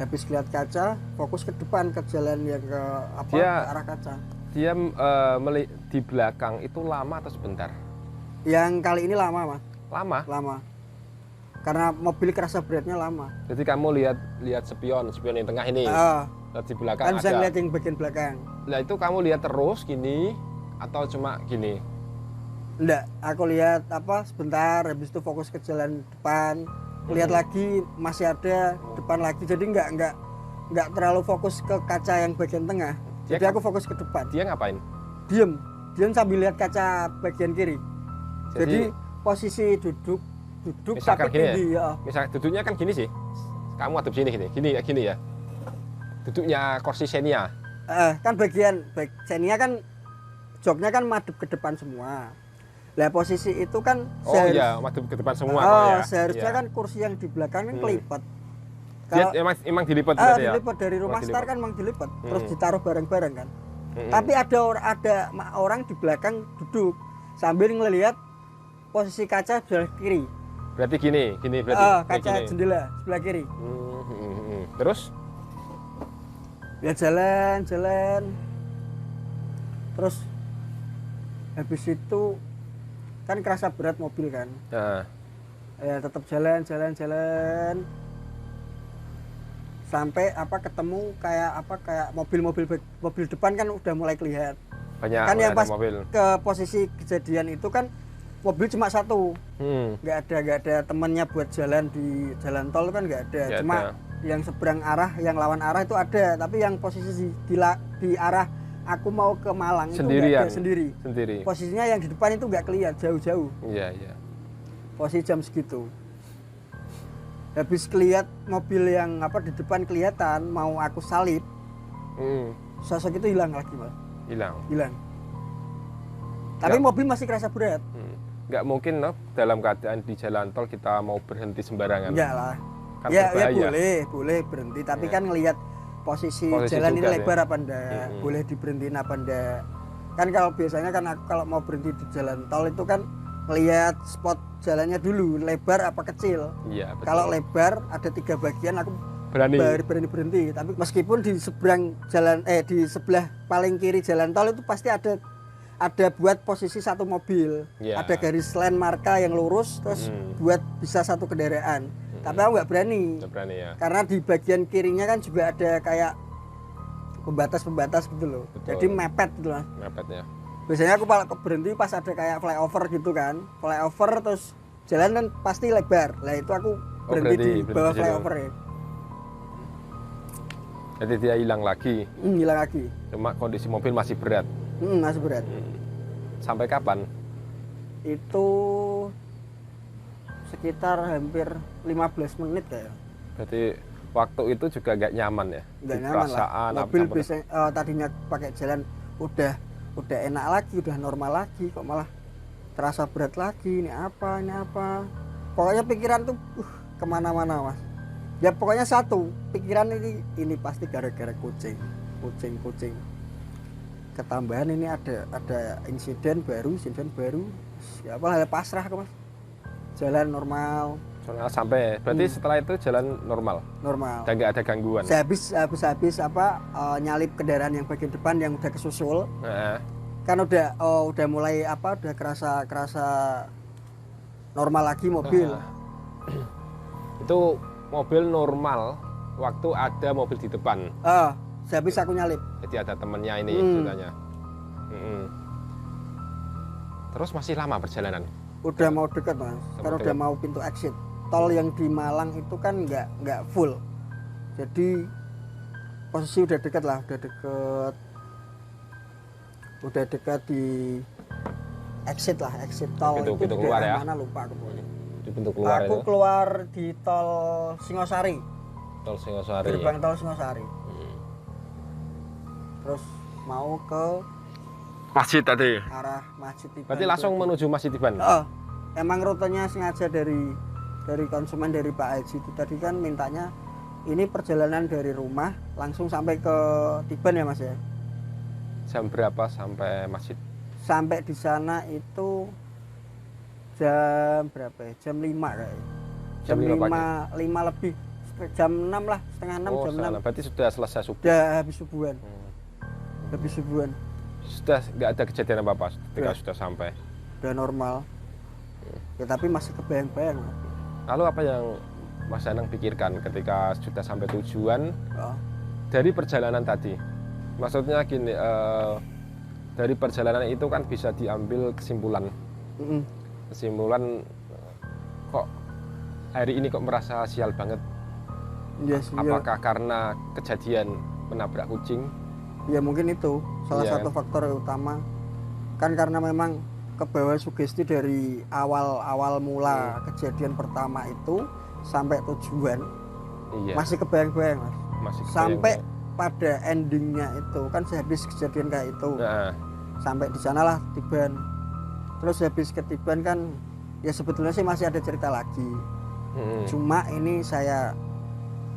S2: Habis lihat kaca, fokus ke depan ke jalan yang ke arah kaca.
S1: Dia di belakang itu lama atau sebentar? Yang
S2: kali ini lama, Mas. Lama. Karena mobil kerasa beratnya lama.
S1: Jadi kamu lihat spion yang tengah ini. Lihat di belakang
S2: kan bisa lihat yang bagian belakang.
S1: Nah itu kamu lihat terus gini atau cuma gini?
S2: Enggak, aku lihat sebentar, habis itu fokus ke jalan depan. Lihat lagi masih ada depan lagi. Jadi enggak terlalu fokus ke kaca yang bagian tengah. Jadi aku fokus ke depan.
S1: Dia ngapain?
S2: Diem sambil lihat kaca bagian kiri. Jadi posisi duduk
S1: Misalkan
S2: tapi
S1: gini ya?
S2: tinggi ya.
S1: Misal duduknya kan gini sih. Kamu hadap sini gini ya. Duduknya kursi Xenia.
S2: Kan bagian Xenia kan joknya kan madep ke depan semua. Lah posisi itu kan
S1: Iya, madep ke depan semua ya.
S2: Seharusnya
S1: Iya.
S2: kan kursi yang di belakang kan kelipat.
S1: Dia emang dilipat berarti ya.
S2: Dilipat dari rumah
S1: dilipat.
S2: Star kan emang dilipat, terus ditaruh bareng-bareng kan.
S1: Mm-mm.
S2: Tapi ada orang di belakang duduk sambil ngelihat posisi kaca sebelah kiri.
S1: Berarti gini berarti. Kayak
S2: Kaca
S1: gini.
S2: jendela sebelah kiri.
S1: Terus
S2: Ya jalan. Terus habis itu kan kerasa berat mobil kan.
S1: nah,
S2: Ya tetap jalan. Sampai ketemu kayak mobil depan kan udah mulai kelihatan.
S1: banyak
S2: Kan yang
S1: ada
S2: pas
S1: mobil.
S2: ke posisi kejadian itu kan mobil cuma satu. Nggak ada temennya buat jalan di jalan tol kan nggak ada.
S1: Nggak
S2: Cuma
S1: ada.
S2: yang seberang arah, yang lawan arah itu ada. Tapi yang posisi di arah aku mau ke Malang itu nggak ada, sendiri. Posisinya yang di depan itu nggak kelihatan jauh-jauh.
S1: Iya.
S2: Posisi jam segitu. Habis kelihat mobil yang di depan kelihatan mau aku salip, sosok itu hilang lagi Mas. Hilang. Tapi mobil masih kerasa berat.
S1: Nggak mungkin dalam keadaan di jalan tol kita mau berhenti sembarangan.
S2: Enggak lah.
S1: Kan
S2: Ya
S1: berbahaya.
S2: boleh berhenti. Tapi kan ngelihat posisi jalan ini
S1: juga
S2: lebar
S1: ya.
S2: apa enggak, boleh diberhentiin apa enggak. Kan kalau biasanya kan aku kalau mau berhenti di jalan tol itu kan ngelihat spot jalannya dulu, lebar apa kecil.
S1: Iya, betul.
S2: Kalau lebar ada 3 bagian aku
S1: berani
S2: berhenti. Tapi meskipun di seberang jalan di sebelah paling kiri jalan tol itu pasti ada buat posisi satu mobil.
S1: Ya.
S2: Ada garis line marka yang lurus terus buat bisa satu kendaraan. Tapi aku nggak berani.
S1: Nggak berani ya.
S2: Karena di bagian kirinya kan juga ada kayak pembatas gitu loh.
S1: Betul.
S2: Jadi mepet gitu lah.
S1: Mepetnya.
S2: Biasanya aku berhenti pas ada kayak flyover gitu kan. Flyover terus jalan kan pasti lebar. Lah itu aku berhenti di bawah
S1: di situ.
S2: flyover ya.
S1: Jadi dia hilang lagi.
S2: Hilang lagi.
S1: Cuma kondisi mobil masih berat.
S2: Masih berat.
S1: Sampai kapan?
S2: Itu sekitar hampir 15 menit kayak.
S1: Berarti waktu itu juga nggak nyaman ya?
S2: Nggak
S1: Di
S2: nyaman lah.
S1: perasaan,
S2: Mobil
S1: apa-
S2: biasanya tadinya pakai jalan udah enak lagi, udah normal lagi, kok malah terasa berat lagi. Ini apa? Pokoknya pikiran tuh kemana-mana Mas. Ya pokoknya satu pikiran ini pasti gara-gara kucing. Ketambahan ini ada insiden baru. Ya apalah pasrah kok Mas. Jalan normal.
S1: Soalnya sampai berarti setelah itu jalan normal dan nggak ada gangguan.
S2: Habis nyalip kendaraan yang bagian depan yang udah kesusul.
S1: Nah,
S2: Kan udah mulai udah kerasa normal lagi mobil.
S1: itu mobil normal waktu ada mobil di depan.
S2: Habis aku nyalip.
S1: Jadi ada temennya ini ceritanya. Terus masih lama perjalanan.
S2: Udah mau dekat Mas. Kan udah mau pintu exit. Tol yang di Malang itu kan nggak full. Jadi posisi udah dekat di exit tol.
S1: Pintu keluar ya?
S2: Mana lupa aku.
S1: Di pintu keluar
S2: Aku
S1: itu.
S2: keluar di tol Singosari.
S1: Tol Singosari.
S2: Gerbang tol Singosari. Terus mau ke
S1: Masjid tadi.
S2: arah Masjid Tiban.
S1: Berarti langsung menuju Masjid Tiban.
S2: Emang rutenya sengaja dari konsumen dari Pak Haji itu tadi kan mintanya ini perjalanan dari rumah langsung sampai ke Tiban ya Mas ya.
S1: Jam berapa sampai masjid?
S2: Sampai di sana itu jam berapa ya? Jam 5 kayaknya.
S1: Jam 5 pagi.
S2: 5 lebih. Jam 6 lah, setengah 6 jam 6.
S1: Berarti sudah selesai subuh.
S2: Udah habis subuhan.
S1: Sudah nggak ada kejadian apa-apa ketika sudah sampai.
S2: Udah normal. Ya tapi masih kebayang-bayang.
S1: Lalu apa yang Mas Anang pikirkan ketika sudah sampai tujuan dari perjalanan tadi? Maksudnya gini, dari perjalanan itu kan bisa diambil kesimpulan. Kesimpulan kok hari ini kok merasa sial banget.
S2: Yes,
S1: Apakah karena kejadian menabrak kucing?
S2: Ya mungkin itu salah satu faktor utama. Kan karena memang ke bawah sugesti dari awal mula kejadian pertama itu sampai tujuan
S1: Iya.
S2: masih kebayang-bayang Mas.
S1: Masih
S2: Sampai
S1: kebayang.
S2: pada endingnya itu kan sehabis kejadian kayak itu.
S1: Nah,
S2: Sampai di sanalah Tiban. Terus habis ketiban kan ya sebetulnya sih masih ada cerita lagi. Cuma ini saya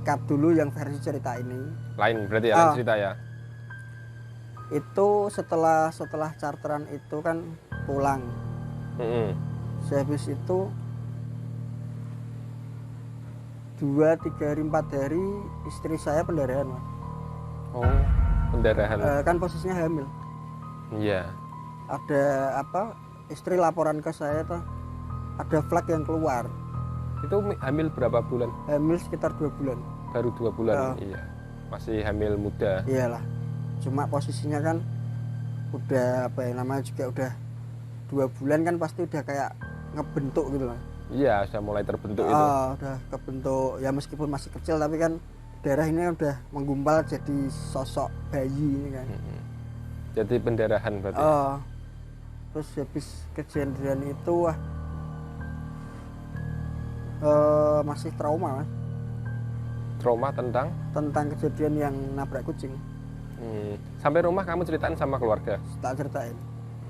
S2: cut dulu yang versi cerita ini.
S1: lain berarti ya, lain cerita ya.
S2: Itu setelah charteran itu kan pulang. Sehabis itu 2, 3 hari 4 hari istri saya pendarahan Mas.
S1: Oh, pendarahan.
S2: Kan posisinya hamil.
S1: Iya.
S2: Ada apa? Istri laporan ke saya tuh ada flek yang keluar.
S1: Itu hamil berapa bulan?
S2: Hamil sekitar 2 bulan.
S1: Baru 2 bulan. Iya. Masih hamil muda.
S2: Iyalah. Cuma posisinya kan udah apa ya namanya juga udah 2 bulan kan pasti udah kayak ngebentuk gitu lah.
S1: Iya, sudah mulai terbentuk itu.
S2: Udah kebentuk ya meskipun masih kecil tapi kan darah ini udah menggumpal jadi sosok bayi ini kan.
S1: Jadi pendarahan berarti.
S2: Terus habis kejadian itu masih trauma Mas.
S1: Trauma tentang
S2: Kejadian yang nabrak kucing.
S1: Sampai rumah kamu ceritain sama keluarga?
S2: Tak ceritain.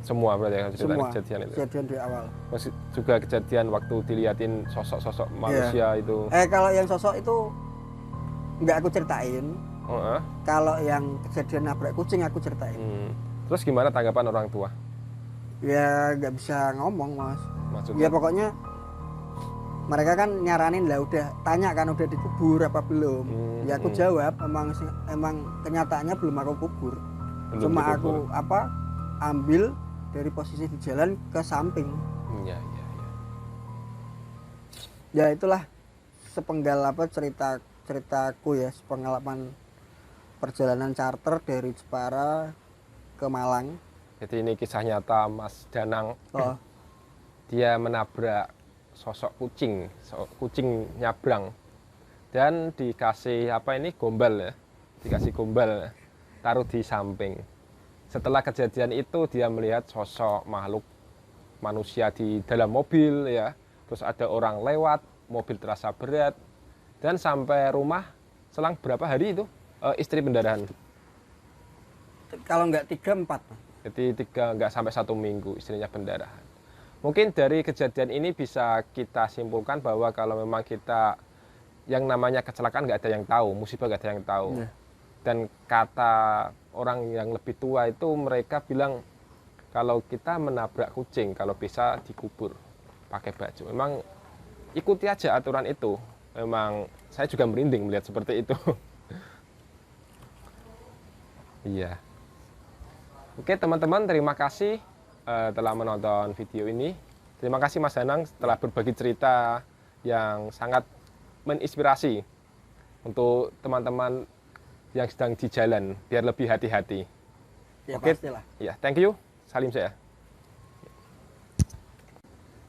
S1: Semua berarti yang ceritain
S2: Semua
S1: kejadian itu?
S2: kejadian di awal.
S1: Masih juga kejadian waktu diliatin sosok-sosok manusia itu?
S2: Kalau yang sosok itu nggak aku ceritain. Kalau yang kejadian nabrak kucing aku ceritain.
S1: Terus gimana tanggapan orang tua?
S2: Ya nggak bisa ngomong Mas.
S1: Maksudnya?
S2: Ya pokoknya mereka kan nyaranin lah udah tanya kan udah dikubur apa belum. Ya aku jawab emang kenyataannya belum aku kubur. Cuma
S1: dikubur.
S2: aku ambil dari posisi di jalan ke samping.
S1: Iya.
S2: Ya itulah sepenggal ceritaku ya, pengalaman perjalanan charter dari Jepara ke Malang.
S1: Jadi ini kisah nyata Mas Danang. Dia menabrak sosok kucing nyabrang dan dikasih gombal ya, taruh di samping. Setelah kejadian itu dia melihat sosok makhluk manusia di dalam mobil ya, terus ada orang lewat, mobil terasa berat, dan sampai rumah selang berapa hari itu istri pendarahan?
S2: Kalau nggak 3-4.
S1: Jadi nggak sampai 1 minggu istrinya pendarahan. Mungkin dari kejadian ini bisa kita simpulkan bahwa kalau memang kita yang namanya kecelakaan nggak ada yang tahu, musibah nggak ada yang tahu. Dan kata orang yang lebih tua itu mereka bilang kalau kita menabrak kucing kalau bisa dikubur pakai baju. Memang ikuti aja aturan itu. Memang saya juga merinding melihat seperti itu. Iya. Oke teman-teman, terima kasih telah menonton video ini. Terima kasih Mas Danang telah berbagi cerita yang sangat menginspirasi untuk teman-teman yang sedang di jalan biar lebih hati-hati.
S2: Ya
S1: Oke,
S2: pastilah.
S1: ya, thank you. Salim saya.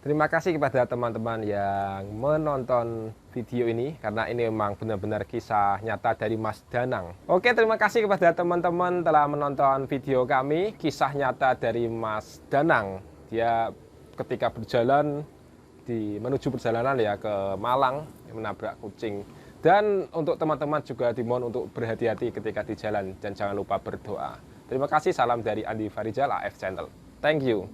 S1: Terima kasih kepada teman-teman yang menonton video ini karena ini memang benar-benar kisah nyata dari Mas Danang. Oke, terima kasih kepada teman-teman telah menonton video kami, kisah nyata dari Mas Danang. Dia ketika berjalan menuju perjalanan ya ke Malang menabrak kucing. Dan untuk teman-teman juga dimohon untuk berhati-hati ketika di jalan dan jangan lupa berdoa. Terima kasih, salam dari Andi Farijal AF Channel. Thank you.